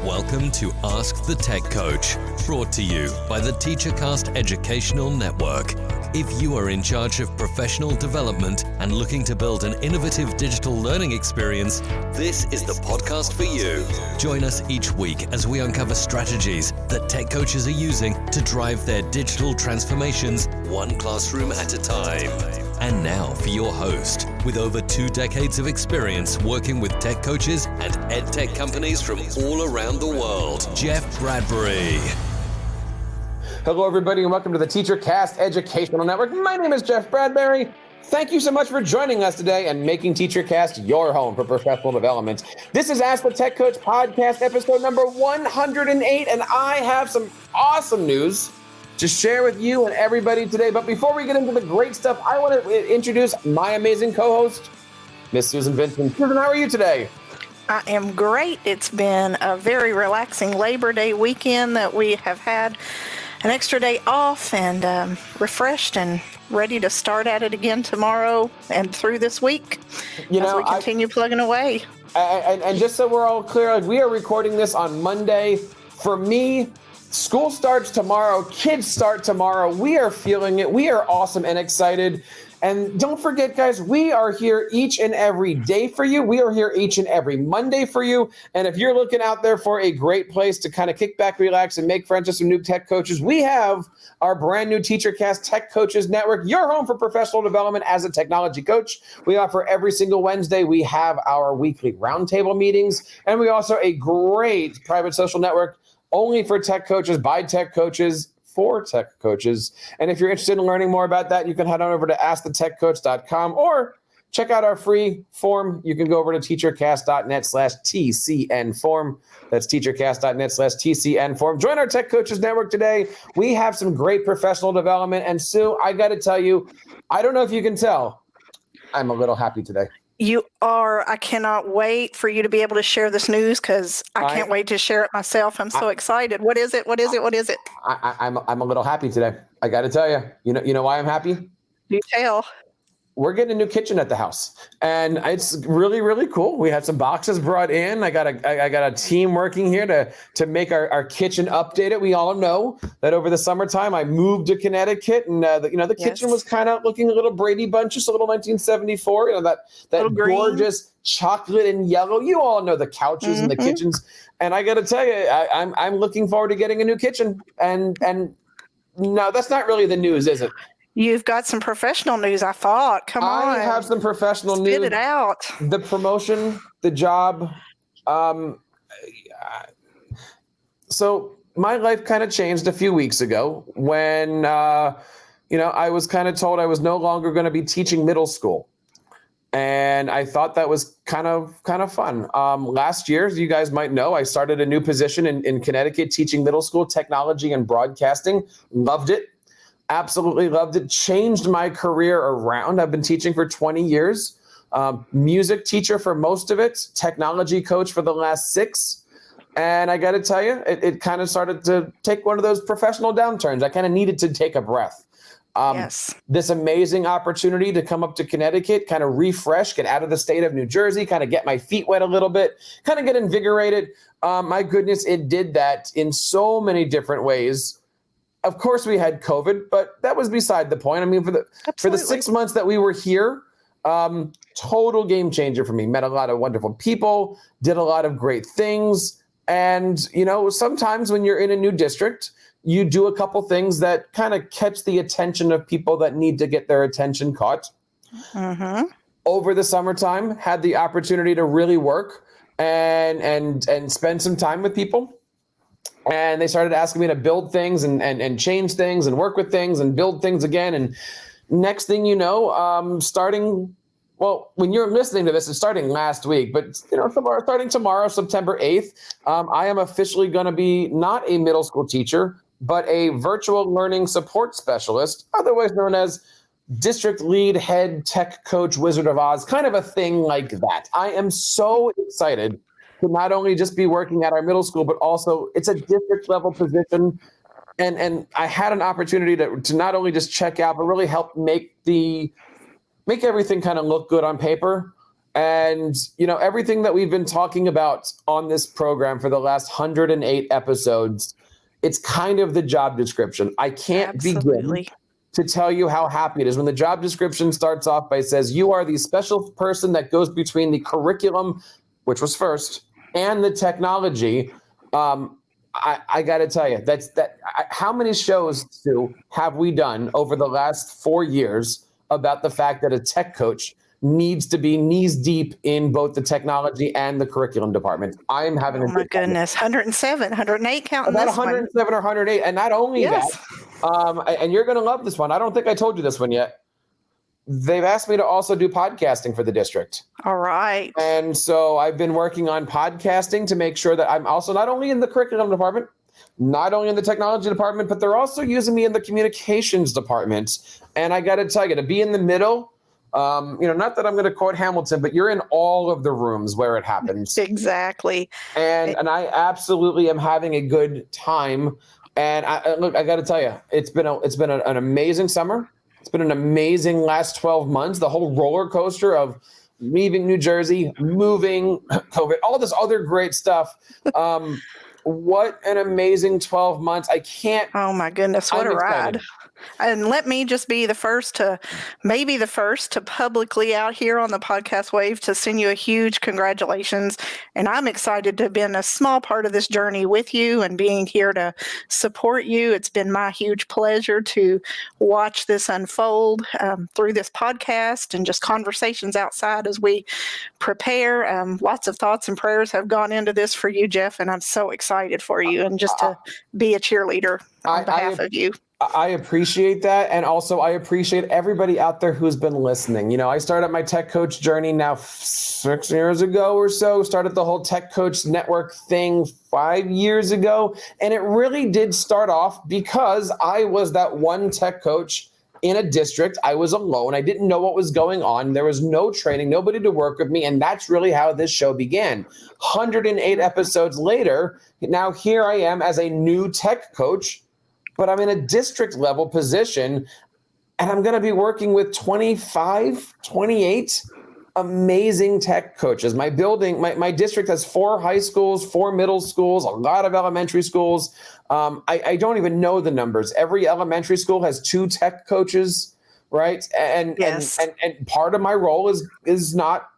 Welcome to Ask the Tech Coach, brought to you by the TeacherCast Educational Network. If you are in charge of professional development and looking to build an innovative digital learning experience, this is the podcast for you. Join us each week as we uncover strategies that tech coaches are using to drive their digital transformations one classroom at a time. And now for your host, with over 2 decades of experience working with tech coaches and ed tech companies from all around the world, Jeff Bradbury. Hello, everybody, and welcome to the TeacherCast Educational Network. My name is Jeff Bradbury. Thank you so much for joining us today and making TeacherCast your home for professional development. This is Ask the Tech Coach podcast, episode number 108, and I have some awesome news to share with you and everybody today. But before we get into the great stuff, I want to introduce my amazing co-host, Miss Susan Vincent. Susan, how are you today? I am great. It's been a very relaxing Labor Day weekend that we have had an extra day off and refreshed and ready to start at it again tomorrow and through this week as we continue plugging away. And just so we're all clear, we are recording this on Monday. For me, school starts tomorrow, kids start tomorrow. We are feeling it. We are awesome and excited. And don't forget, guys, we are here each and every day for you. We are here each and every Monday for you. And if you're looking out there for a great place to kind of kick back, relax, and make friends with some new tech coaches, we have our brand new TeacherCast Tech Coaches Network, your home for professional development as a technology coach. We offer every single Wednesday. We have our weekly roundtable meetings, and we also a great private social network only for tech coaches, by tech coaches, for tech coaches. And if you're interested in learning more about that, you can head on over to askthetechcoach.com or check out our free form. You can go over to teachercast.net/TCN form. That's teachercast.net/TCN form. Join our Tech Coaches Network today. We have some great professional development. And Sue, I got to tell you, I don't know if you can tell, I'm a little happy today. You are. I cannot wait for you to be able to share this news because I can't wait to share it myself. I'm so excited. What is it? What is it? What is it? I'm a little happy today. I got to tell you. You know why I'm happy? Do tell. We're getting a new kitchen at the house, and it's really, really cool. We had some boxes brought in. I got a team working here to make our kitchen updated. We all know that over the summertime I moved to Connecticut, and the kitchen was kind of looking a little Brady Bunch, just a little 1974. That gorgeous chocolate and yellow. You all know the couches and the kitchens, and I got to tell you, I'm looking forward to getting a new kitchen. And no, that's not really the news, is it? You've got some professional news, I thought. Come on. I have some professional news. Get it out. The promotion, the job. So my life kind of changed a few weeks ago when, I was kind of told I was no longer going to be teaching middle school. And I thought that was kind of fun. Last year, as you guys might know, I started a new position in Connecticut teaching middle school technology and broadcasting. Loved it. Absolutely loved it. Changed my career around. I've been teaching for 20 years. Music teacher for most of it. Technology coach for the last 6. And I got to tell you, it kind of started to take one of those professional downturns. I kind of needed to take a breath. Yes. This amazing opportunity to come up to Connecticut, kind of refresh, get out of the state of New Jersey, kind of get my feet wet a little bit, kind of get invigorated. My goodness, it did that in so many different ways. Of course, we had COVID, but that was beside the point. I mean, for the 6 months that we were here, total game changer for me. Met a lot of wonderful people, did a lot of great things. And, sometimes when you're in a new district, you do a couple things that kind of catch the attention of people that need to get their attention caught. Mm-hmm. Over the summertime, had the opportunity to really work and spend some time with people. And they started asking me to build things and change things and work with things and build things again. And next thing you know, when you're listening to this, it's starting last week, but starting tomorrow, September 8th, I am officially going to be not a middle school teacher, but a virtual learning support specialist, otherwise known as district lead, head, tech coach, Wizard of Oz, kind of a thing like that. I am so excited to not only just be working at our middle school, but also it's a district level position. And I had an opportunity to not only just check out, but really help make everything kind of look good on paper. And, everything that we've been talking about on this program for the last 108 episodes, it's kind of the job description. I can't begin to tell you how happy it is when the job description starts off by says, you are the special person that goes between the curriculum, which was first, and the technology. I got to tell you, how many shows, Sue, have we done over the last 4 years about the fact that a tech coach needs to be knees deep in both the technology and the curriculum department? I'm having my goodness, 107, 108 counting about this 107 or 108. And not only that, and you're going to love this one. I don't think I told you this one yet. They've asked me to also do podcasting for the district. All right. And so I've been working on podcasting to make sure that I'm also not only in the curriculum department, not only in the technology department, but they're also using me in the communications department. And I got to tell you, to be in the middle, not that I'm going to quote Hamilton, but you're in all of the rooms where it happens. Exactly. And I absolutely am having a good time. And I got to tell you, it's been an amazing summer. It's been an amazing last 12 months. The whole roller coaster of leaving New Jersey, moving, COVID, all this other great stuff. What an amazing 12 months. I can't. Oh my goodness, what a ride. And let me just be the first to publicly out here on the podcast wave to send you a huge congratulations. And I'm excited to have been a small part of this journey with you and being here to support you. It's been my huge pleasure to watch this unfold through this podcast and just conversations outside as we prepare. Lots of thoughts and prayers have gone into this for you, Jeff, and I'm so excited for you and just to be a cheerleader on behalf of you. I appreciate that. And also I appreciate everybody out there who's been listening. I started my tech coach journey now 6 years ago or so, started the whole tech coach network thing 5 years ago. And it really did start off because I was that one tech coach in a district. I was alone. I didn't know what was going on. There was no training, nobody to work with me. And that's really how this show began. 108 episodes later, now here I am as a new tech coach, but I'm in a district level position and I'm going to be working with 25, 28 amazing tech coaches. My district has 4 high schools, 4 middle schools, a lot of elementary schools. I don't even know the numbers. Every elementary school has 2 tech coaches, right? And part of my role is not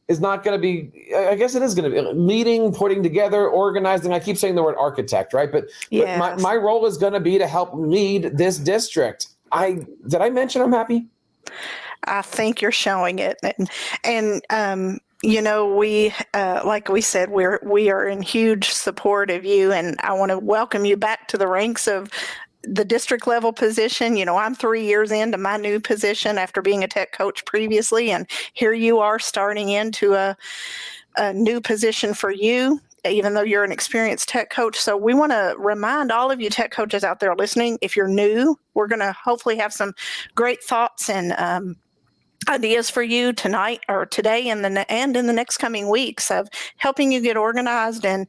going to be, I guess it is going to be leading, putting together, organizing. I keep saying the word architect, right? But my role is going to be to help lead this district. Did I mention I'm happy? I think you're showing it. And we, like we said, we are in huge support of you, and I want to welcome you back to the ranks of the district level position. I'm 3 years into my new position after being a tech coach previously, and here you are starting into a new position for you, even though you're an experienced tech coach. So we want to remind all of you tech coaches out there listening, if you're new, we're going to hopefully have some great thoughts and ideas for you tonight or today and in the next coming weeks of helping you get organized and,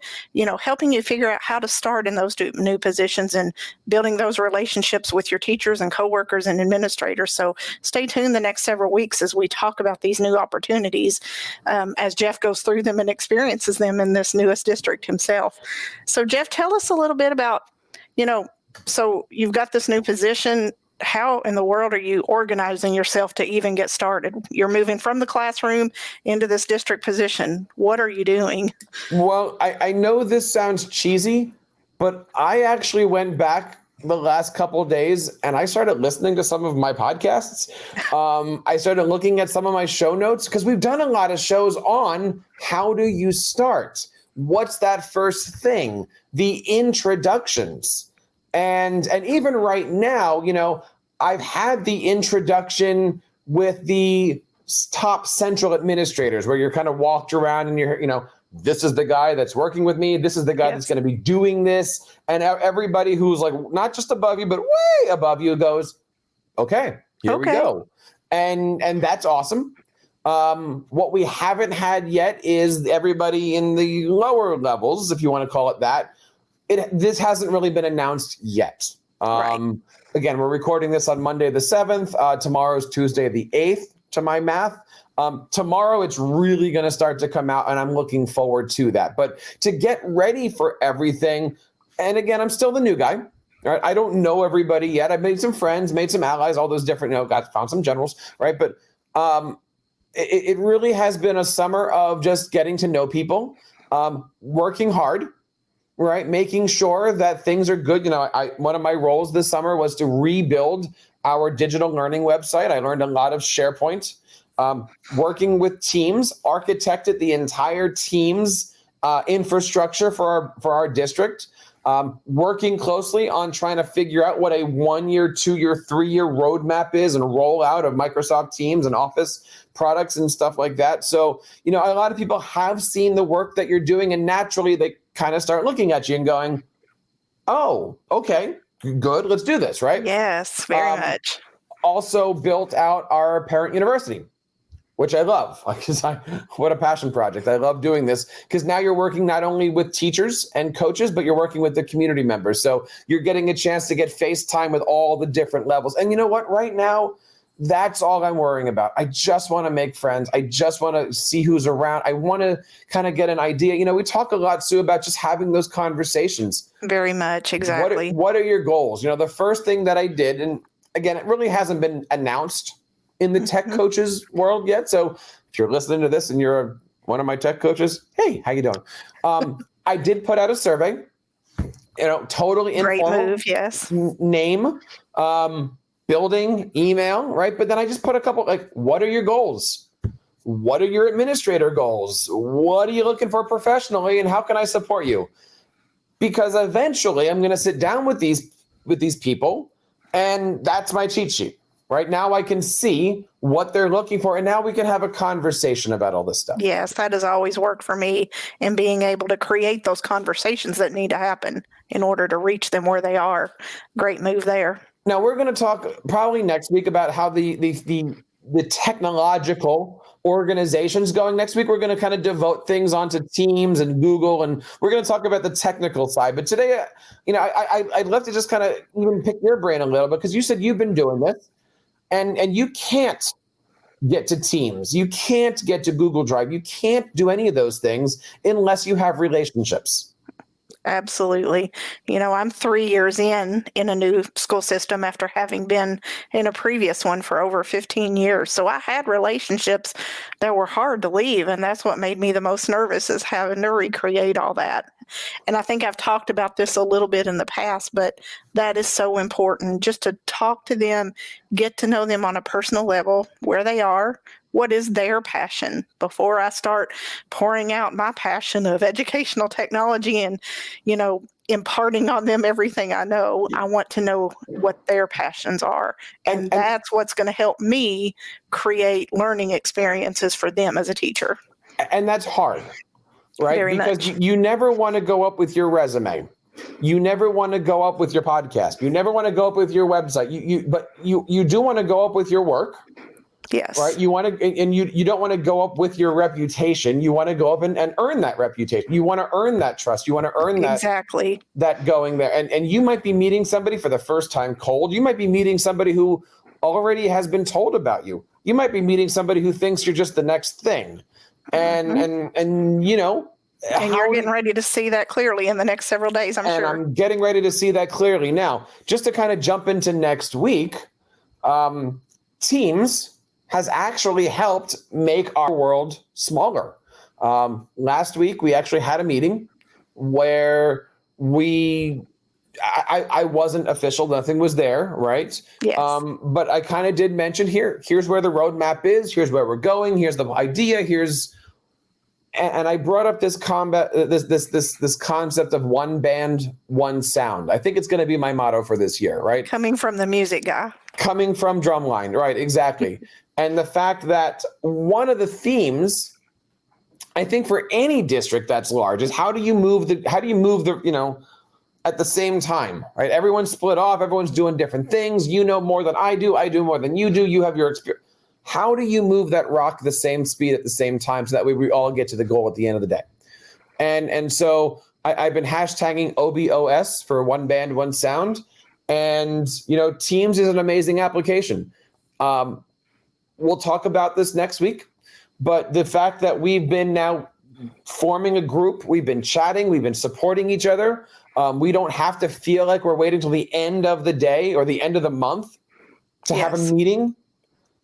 helping you figure out how to start in those new positions and building those relationships with your teachers and coworkers and administrators. So stay tuned the next several weeks as we talk about these new opportunities as Jeff goes through them and experiences them in this newest district himself. So Jeff, tell us a little bit about, so you've got this new position. How in the world are you organizing yourself to even get started? You're moving from the classroom into this district position. What are you doing? Well, I know this sounds cheesy, but I actually went back the last couple of days and I started listening to some of my podcasts. I started looking at some of my show notes because we've done a lot of shows on how do you start? What's that first thing? The introductions. And even right now, I've had the introduction with the top central administrators where you're kind of walked around and you're, this is the guy that's working with me. This is the guy that's going to be doing this. And everybody who's like, not just above you, but way above you goes, okay, here we go. And that's awesome. What we haven't had yet is everybody in the lower levels, if you want to call it that. This hasn't really been announced yet. Again, we're recording this on Monday the 7th. Tomorrow's Tuesday the 8th. to my math. Tomorrow, it's really going to start to come out, and I'm looking forward to that. But to get ready for everything, and again, I'm still the new guy. Right? I don't know everybody yet. I've made some friends, made some allies, all those different, found some generals, right? But it really has been a summer of just getting to know people, working hard, right? Making sure that things are good. One of my roles this summer was to rebuild our digital learning website. I learned a lot of SharePoint, working with teams, architected the entire team's infrastructure for our district. Working closely on trying to figure out what a 1-year, 2-year, 3-year roadmap is and rollout of Microsoft Teams and Office products and stuff like that. So, a lot of people have seen the work that you're doing, and naturally they kind of start looking at you and going, oh, okay, good, let's do this, right? Yes, very much. Also built out our parent university, which I love, because what a passion project. I love doing this because now you're working not only with teachers and coaches, but you're working with the community members. So you're getting a chance to get FaceTime with all the different levels. And you know what? Right now, that's all I'm worrying about. I just want to make friends. I just want to see who's around. I want to kind of get an idea. We talk a lot, Sue, about just having those conversations. Very much, exactly. What are your goals? The first thing that I did, and again, it really hasn't been announced in the tech coaches world yet. So if you're listening to this and you're one of my tech coaches, hey, how you doing? I did put out a survey, totally informal. Great move, yes. Name, building, email, right? But then I just put a couple, what are your goals? What are your administrator goals? What are you looking for professionally, and how can I support you? Because eventually I'm going to sit down with these people, and that's my cheat sheet. Right now I can see what they're looking for, and now we can have a conversation about all this stuff. Yes, that has always worked for me, in being able to create those conversations that need to happen in order to reach them where they are. Great move there. Now we're going to talk probably next week about how the technological organization's going. Next week we're going to kind of devote things onto Teams and Google, and we're going to talk about the technical side. But today, I'd love to just kind of even pick your brain a little bit, because you said you've been doing this. And you can't get to Teams. You can't get to Google Drive. You can't do any of those things unless you have relationships. Absolutely. I'm 3 years in a new school system after having been in a previous one for over 15 years. So I had relationships that were hard to leave. And that's what made me the most nervous, is having to recreate all that. And I think I've talked about this a little bit in the past, but that is so important, just to talk to them, get to know them on a personal level, where they are, what is their passion, before I start pouring out my passion of educational technology and, imparting on them everything I know. I want to know what their passions are. And that's what's going to help me create learning experiences for them as a teacher. And that's hard, right? Very because much. You never want to go up with your resume. You never want to go up with your podcast. You never want to go up with your website. But you do want to go up with your work. Yes. Right. You want to, and you don't want to go up with your reputation. You want to go up and earn that reputation. You want to earn that trust. You want to earn that. Exactly. That going there. And you might be meeting somebody for the first time cold. You might be meeting somebody who already has been told about you. You might be meeting somebody who thinks you're just the next thing. And And you're getting ready to see that clearly in the next several days, I'm sure. And I'm getting ready to see that clearly. Now, just to kind of jump into next week, Teams has actually helped make our world smaller. Last week, we actually had a meeting where I wasn't official, nothing was there, right? Yes. But I kind of did mention here's where the roadmap is, here's where we're going, here's the idea, and I brought up this concept of one band, one sound. I think it's going to be my motto for this year, right? Coming from the music guy. Coming from Drumline, right? Exactly. And the fact that one of the themes, I think, for any district that's large is how do you move the at the same time, right? Everyone's split off. Everyone's doing different things. You know more than I do. I do more than you do. You have your experience. How do you move that rock the same speed at the same time so that way we all get to the goal at the end of the day? And so I've been hashtagging OBOS for one band, one sound. And, Teams is an amazing application. we'll talk about this next week, but the fact that we've been now forming a group, we've been chatting, we've been supporting each other. We don't have to feel like we're waiting till the end of the day or the end of the month to have a meeting,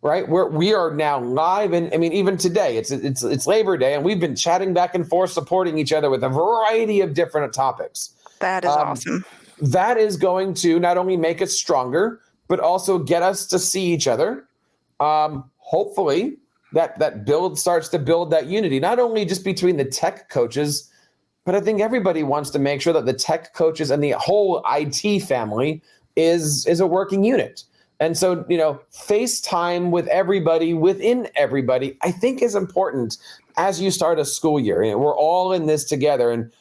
right? We are now live, and I mean, even today, it's Labor Day, and we've been chatting back and forth, supporting each other with a variety of different topics. That is awesome. That is going to not only make us stronger, but also get us to see each other. Hopefully, that starts to build that unity, not only just between the tech coaches, but I think everybody wants to make sure that the tech coaches and the whole IT family is a working unit. And so, FaceTime with everybody, within everybody, I think is important as you start a school year. We're all in this together, and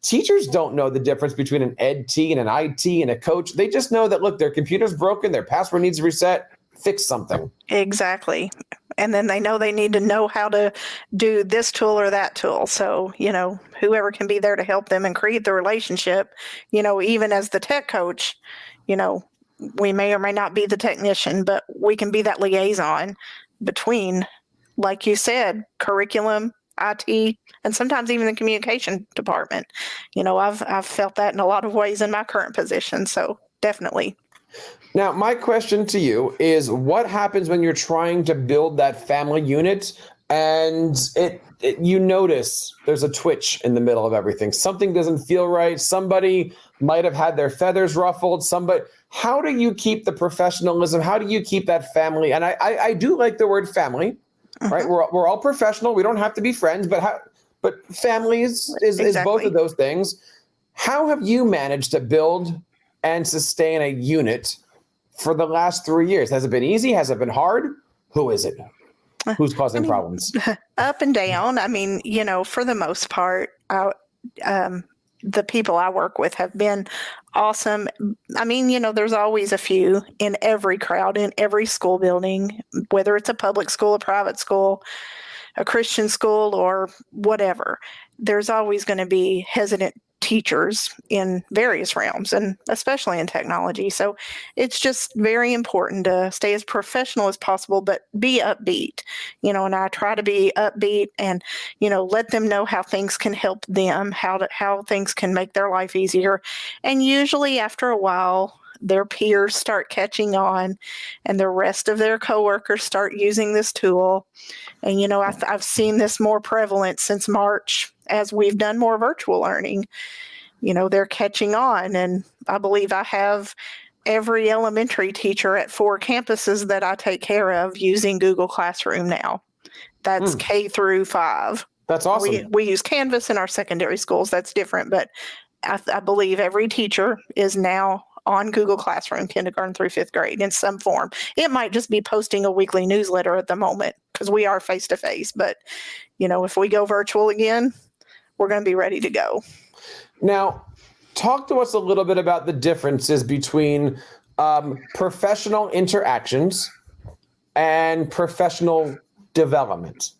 teachers don't know the difference between an ed T and an IT and a coach. They just know that, look, their computer's broken, their password needs reset, fix something. Exactly. And then they need to know how to do this tool or that tool. So, whoever can be there to help them and create the relationship, even as the tech coach, we may or may not be the technician, but we can be that liaison between, like you said, curriculum, IT, and sometimes even the communication department. I've felt that in a lot of ways in my current position. So definitely. Now, my question to you is, what happens when you're trying to build that family unit and you notice there's a twitch in the middle of everything? Something doesn't feel right. Somebody might have had their feathers ruffled. How do you keep the professionalism? How do you keep that family? And I do like the word family, right? We're all professional. We don't have to be friends, but family is both of those things. How have you managed to build and sustain a unit for the last 3 years? Has it been easy? Has it been hard? Who is it? Who's causing problems? Up and down. For the most part, the people I work with have been awesome. There's always a few in every crowd, in every school building, whether it's a public school, a private school, a Christian school, or whatever. There's always going to be hesitant teachers in various realms, and especially in technology. So it's just very important to stay as professional as possible, but be upbeat, and I try to be upbeat and, let them know how things can help them, how things can make their life easier. And usually after a while, their peers start catching on and the rest of their coworkers start using this tool. And, I've seen this more prevalent since March as we've done more virtual learning. They're catching on. And I believe I have every elementary teacher at 4 campuses that I take care of using Google Classroom now. That's K through 5. That's awesome. We use Canvas in our secondary schools. That's different. But I believe every teacher is now on Google Classroom, kindergarten through 5th grade in some form. It might just be posting a weekly newsletter at the moment because we are face-to-face. But, if we go virtual again, we're going to be ready to go. Now, talk to us a little bit about the differences between professional interactions and professional development.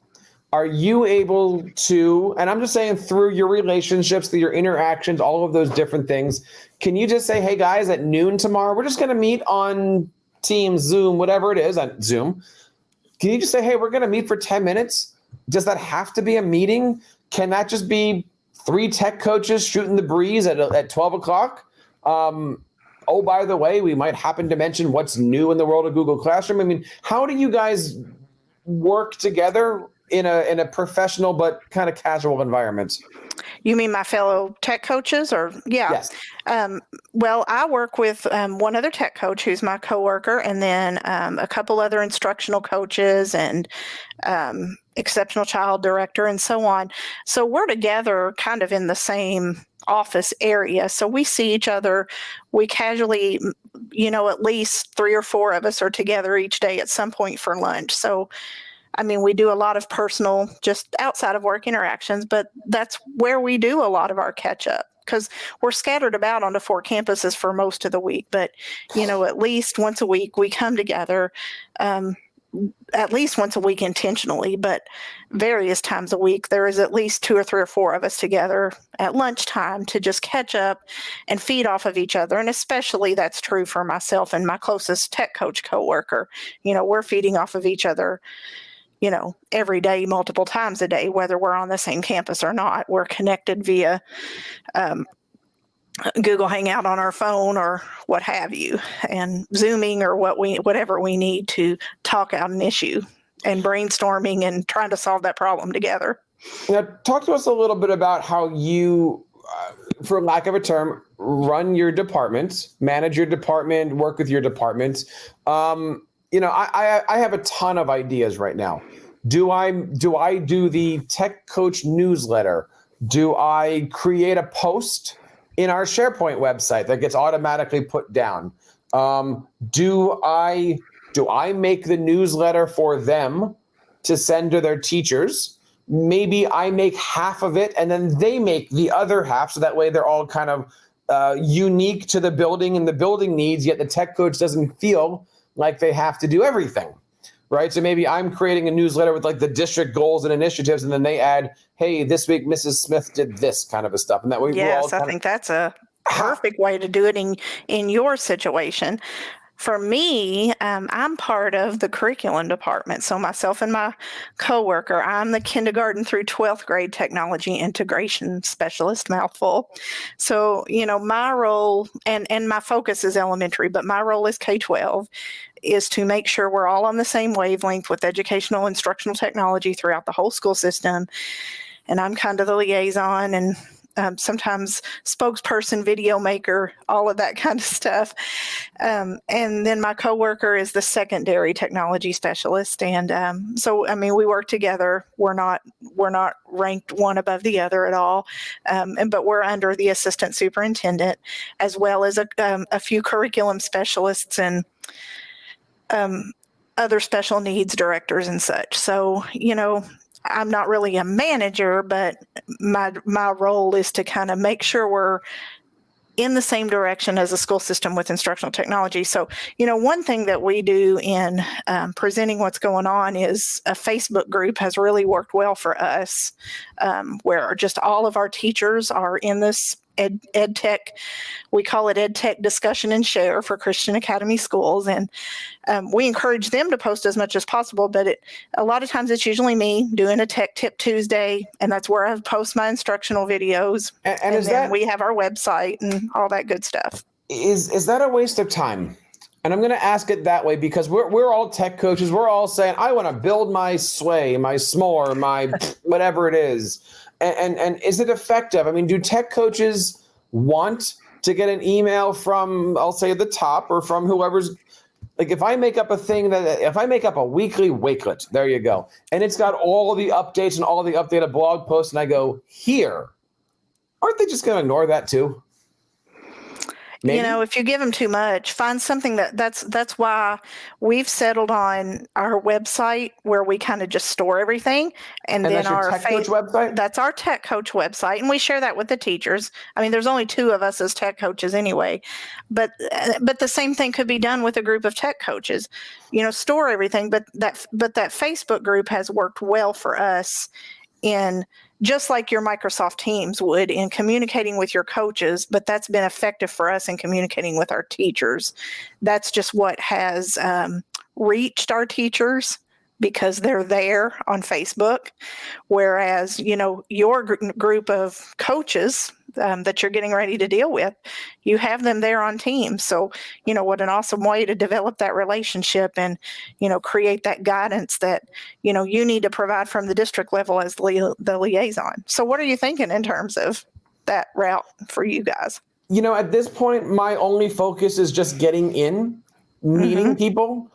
Are you able to, and I'm just saying through your relationships, through your interactions, all of those different things, can you just say, hey guys, at noon tomorrow, we're just going to meet on Teams, Zoom, whatever it is, on Zoom. Can you just say, hey, we're going to meet for 10 minutes? Does that have to be a meeting? Can that just be 3 tech coaches shooting the breeze at 12 o'clock? Oh, by the way, we might happen to mention what's new in the world of Google Classroom. How do you guys work together in a professional but kind of casual environment? You mean my fellow tech coaches, or yeah? Yes. Well, I work with one other tech coach who's my coworker, and then a couple other instructional coaches and exceptional child director and so on. So we're together kind of in the same office area. So we see each other. We casually, at least 3 or 4 of us are together each day at some point for lunch. So we do a lot of personal, just outside of work interactions, but that's where we do a lot of our catch up because we're scattered about onto 4 campuses for most of the week. But, at least once a week we come together. at least once a week intentionally, but various times a week, there is at least 2 or 3 or 4 of us together at lunchtime to just catch up and feed off of each other. And especially that's true for myself and my closest tech coach coworker. We're feeding off of each other, every day, multiple times a day, whether we're on the same campus or not. We're connected via Google Hangout on our phone or what have you, and Zooming or whatever we need to talk out an issue and brainstorming and trying to solve that problem together. Now, talk to us a little bit about how you, for lack of a term, run your department, manage your department, work with your department. I have a ton of ideas right now. Do I do the Tech Coach newsletter? Do I create a post in our SharePoint website that gets automatically put down? Do I make the newsletter for them to send to their teachers? Maybe I make half of it and then they make the other half, so that way they're all kind of unique to the building and the building needs, yet the tech coach doesn't feel like they have to do everything. Right. So maybe I'm creating a newsletter with like the district goals and initiatives, and then they add, hey, this week Mrs. Smith did this kind of a stuff. And that way, yes, I think that's a perfect way to do it in your situation. For me, I'm part of the curriculum department. So myself and my coworker, I'm the kindergarten through 12th grade technology integration specialist, mouthful. So, my role, and my focus is elementary, but my role is K-12, is to make sure we're all on the same wavelength with educational instructional technology throughout the whole school system. And I'm kind of the liaison and sometimes spokesperson, video maker, all of that kind of stuff. And then my coworker is the secondary technology specialist. And we work together. We're not ranked one above the other at all. But we're under the assistant superintendent, as well as a few curriculum specialists and other special needs directors and such. So, I'm not really a manager, but my role is to kind of make sure we're in the same direction as a school system with instructional technology. So, one thing that we do in presenting what's going on is a Facebook group has really worked well for us, where just all of our teachers are in this ed tech. We call it ed tech discussion and share for Christian Academy schools. And we encourage them to post as much as possible, but a lot of times it's usually me doing a Tech Tip Tuesday, and that's where I post my instructional videos. And then we have our website and all that good stuff. Is that a waste of time? And I'm going to ask it that way because we're all tech coaches. We're all saying, I want to build my Sway, my S'more, my whatever it is. And is it effective? I mean, do tech coaches want to get an email from, I'll say the top, or from whoever's, like if I make up a weekly wakelet, there you go, and it's got all the updates and all the updated blog posts, and I go, here, aren't they just going to ignore that too? Maybe. If you give them too much, find something that's why we've settled on our website where we kind of just store everything. And then that's our Tech Coach website? That's our Tech Coach website. And we share that with the teachers. I mean, there's only 2 of us as tech coaches anyway, but the same thing could be done with a group of tech coaches, store everything. But that Facebook group has worked well for us in just like your Microsoft Teams would in communicating with your coaches, but that's been effective for us in communicating with our teachers. That's just what has reached our teachers because they're there on Facebook. Whereas, your group of coaches that you're getting ready to deal with, you have them there on Teams. So, what an awesome way to develop that relationship and, create that guidance that, you need to provide from the district level as the liaison. So what are you thinking in terms of that route for you guys? At this point, my only focus is just getting in, meeting people.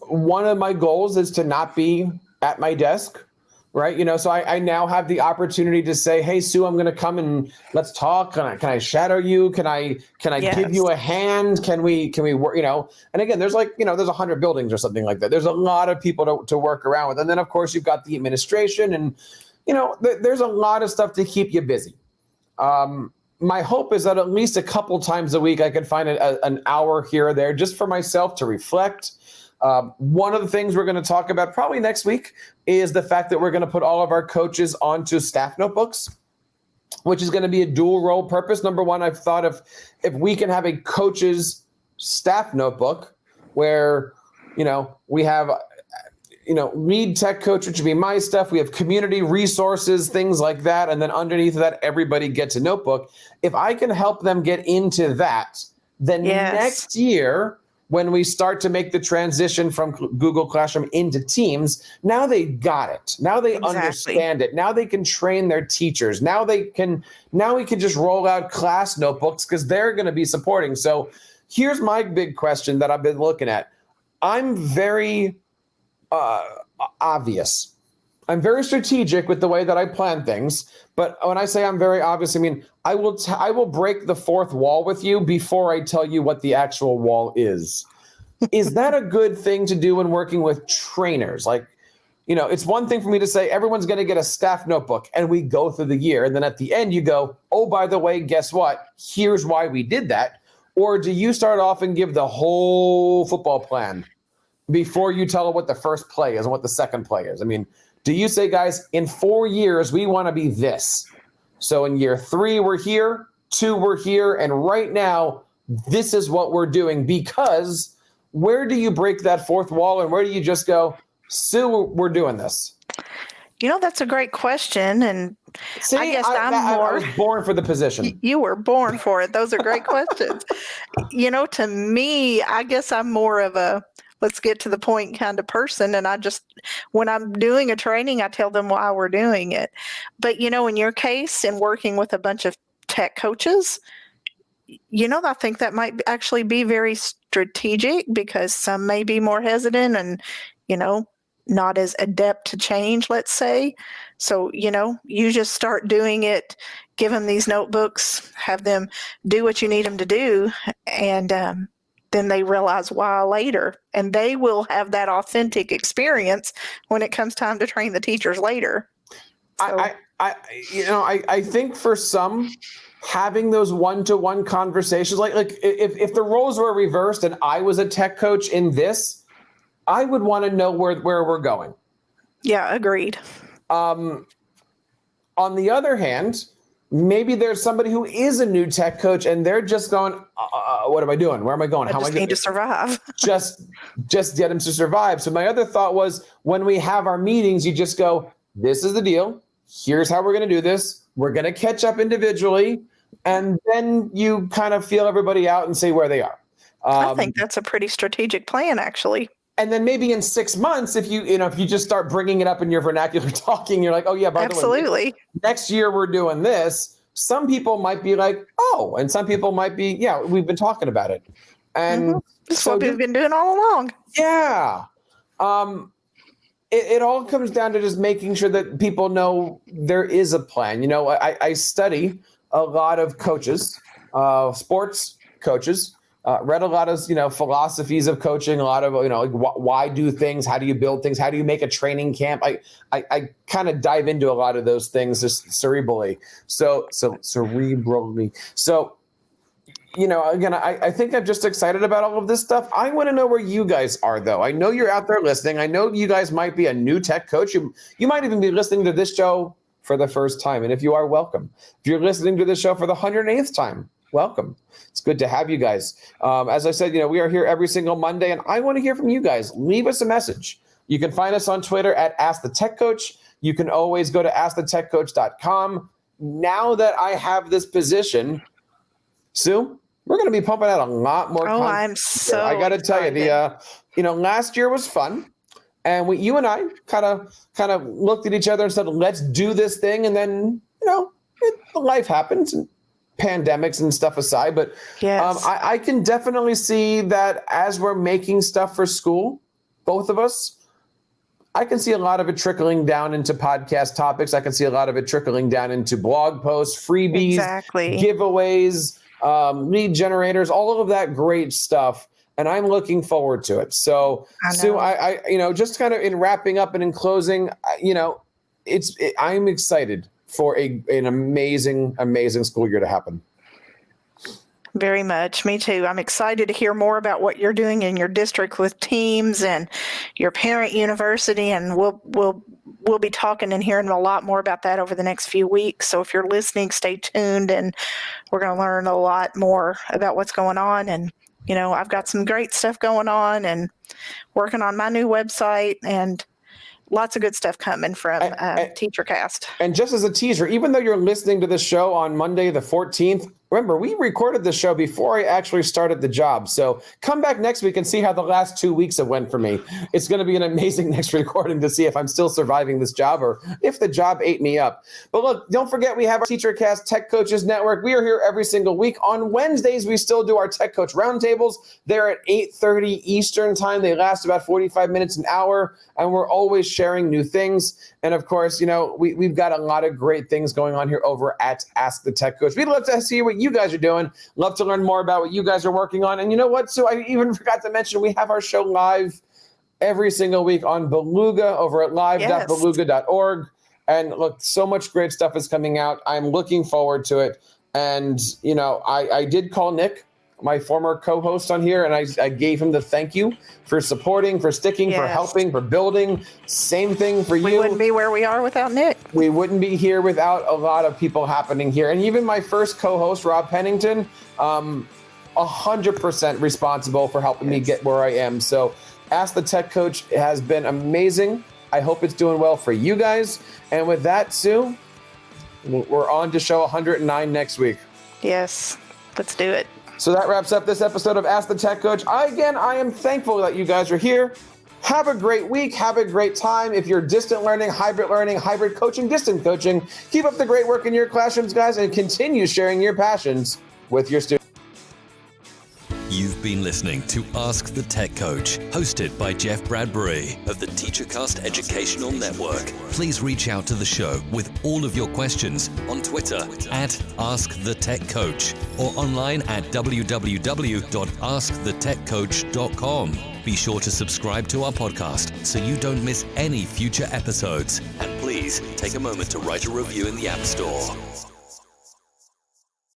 One of my goals is to not be at my desk, right? So I now have the opportunity to say, hey, Sue, I'm going to come and let's talk. Can I shadow you? Can I Yes. give you a hand? Can we work, and again, there's there's 100 buildings or something like that. There's a lot of people to work around with. And then of course you've got the administration and, there's a lot of stuff to keep you busy. my hope is that at least a couple times a week, I can find an hour here or there just for myself to reflect. One of the things we're going to talk about probably next week is the fact that we're going to put all of our coaches onto staff notebooks, which is going to be a dual role purpose. Number one, I've thought of if we can have a coach's staff notebook where, we have, lead tech coach, which would be my stuff. We have community resources, things like that. And then underneath that, everybody gets a notebook. If I can help them get into that, then next year, when we start to make the transition from Google Classroom into Teams, now they got it. Now they understand it. Now they can train their teachers. Now we can just roll out class notebooks because they're going to be supporting. So here's my big question that I've been looking at. I'm very obvious. I'm very strategic with the way that I plan things. But when I say I'm very obvious, I mean, I will break the fourth wall with you before I tell you what the actual wall is. Is that a good thing to do when working with trainers? Like, it's one thing for me to say everyone's going to get a staff notebook and we go through the year. And then at the end you go, oh, by the way, guess what? Here's why we did that. Or do you start off and give the whole football plan before you tell them what the first play is and what the second play is? I mean, do you say, guys, in 4 years, we want to be this. So in year 3, we're here, 2, we're here. And right now, this is what we're doing. Because where do you break that fourth wall and where do you just go, Sue, we're doing this? That's a great question. And see, I guess I was born for the position. You were born for it. Those are great questions. To me, I guess I'm more of a let's get to the point kind of person. And when I'm doing a training, I tell them why we're doing it. But, in your case, in working with a bunch of tech coaches, I think that might actually be very strategic because some may be more hesitant and, not as adept to change, let's say. So, you just start doing it, give them these notebooks, have them do what you need them to do. And then they realize why later. And they will have that authentic experience when it comes time to train the teachers later. So. I think for some, having those one-to-one conversations, like if the roles were reversed and I was a tech coach in this, I would want to know where we're going. Yeah, agreed. On the other hand, maybe there's somebody who is a new tech coach and they're just going, what am I doing? Where am I going? How am I need to survive? just get them to survive. So my other thought was when we have our meetings, you just go, this is the deal. Here's how we're going to do this. We're going to catch up individually. And then you kind of feel everybody out and say where they are. I think that's a pretty strategic plan, actually. And then maybe in 6 months, if you just start bringing it up in your vernacular talking, you're like, oh yeah, by the way, next year we're doing this. Some people might be like, oh, and some people might be, yeah, we've been talking about it. And that's what we've been doing all along. Yeah. It all comes down to just making sure that people know there is a plan. I study a lot of coaches, sports coaches, read a lot of, philosophies of coaching, a lot of, like why do things? How do you build things? How do you make a training camp? I kind of dive into a lot of those things just cerebrally. So, again, I think I'm just excited about all of this stuff. I want to know where you guys are, though. I know you're out there listening. I know you guys might be a new tech coach. You might even be listening to this show for the first time. And if you are, welcome. If you're listening to this show for the 108th time, welcome. It's good to have you guys. As I said, we are here every single Monday, and I want to hear from you guys. Leave us a message. You can find us on Twitter at AskTheTechCoach. You can always go to AskTheTechCoach.com. Now that I have this position, Sue, we're going to be pumping out a lot more content. I'm so I got to tell you, last year was fun. And you and I kind of looked at each other and said, let's do this thing. And then, life happens. And pandemics and stuff aside, but yes. I can definitely see that as we're making stuff for school, both of us, I can see a lot of it trickling down into podcast topics. I can see a lot of it trickling down into blog posts, freebies, giveaways, lead generators, all of that great stuff. And I'm looking forward to it. So, Sue, I just kind of in wrapping up and in closing, I'm excited for an amazing, amazing school year to happen. Very much. Me too. I'm excited to hear more about what you're doing in your district with teams and your parent university, and we'll be talking and hearing a lot more about that over the next few weeks. So if you're listening, stay tuned, and we're going to learn a lot more about what's going on. And, you know, I've got some great stuff going on and working on my new website, and lots of good stuff coming from TeacherCast. And just as a teaser, even though you're listening to the show on Monday the 14th, remember, we recorded the show before I actually started the job. So come back next week and see how the last 2 weeks have went for me. It's going to be an amazing next recording to see if I'm still surviving this job or if the job ate me up. But look, don't forget, we have our TeacherCast Tech Coaches Network. We are here every single week. On Wednesdays, we still do our Tech Coach Roundtables. They're at 8:30 Eastern time. They last about 45 minutes, an hour, and we're always sharing new things. And of course, you know, we've got a lot of great things going on here over at Ask the Tech Coach. We'd love to see what you guys are doing. Love to learn more about what you guys are working on. And you know what? So I even forgot to mention, we have our show live every single week on Beluga over at live.beluga.org. And look, so much great stuff is coming out. I'm looking forward to it. And, you know, I did call Nick, my former co-host on here, and I gave him the thank you for supporting, for sticking, for helping, for building. Same thing for you. We wouldn't be where we are without Nick. We wouldn't be here without a lot of people happening here. And even my first co-host, Rob Pennington, 100% responsible for helping me get where I am. So Ask the Tech Coach has been amazing. I hope it's doing well for you guys. And with that, Sue, we're on to show 109 next week. Yes, let's do it. So that wraps up this episode of Ask the Tech Coach. I am thankful that you guys are here. Have a great week. Have a great time. If you're distant learning, hybrid coaching, distant coaching, keep up the great work in your classrooms, guys, and continue sharing your passions with your students. You've been listening to Ask the Tech Coach, hosted by Jeff Bradbury of the TeacherCast Educational Network. Please reach out to the show with all of your questions on Twitter at AskTheTechCoach or online at www.askthetechcoach.com. Be sure to subscribe to our podcast so you don't miss any future episodes. And please take a moment to write a review in the App Store.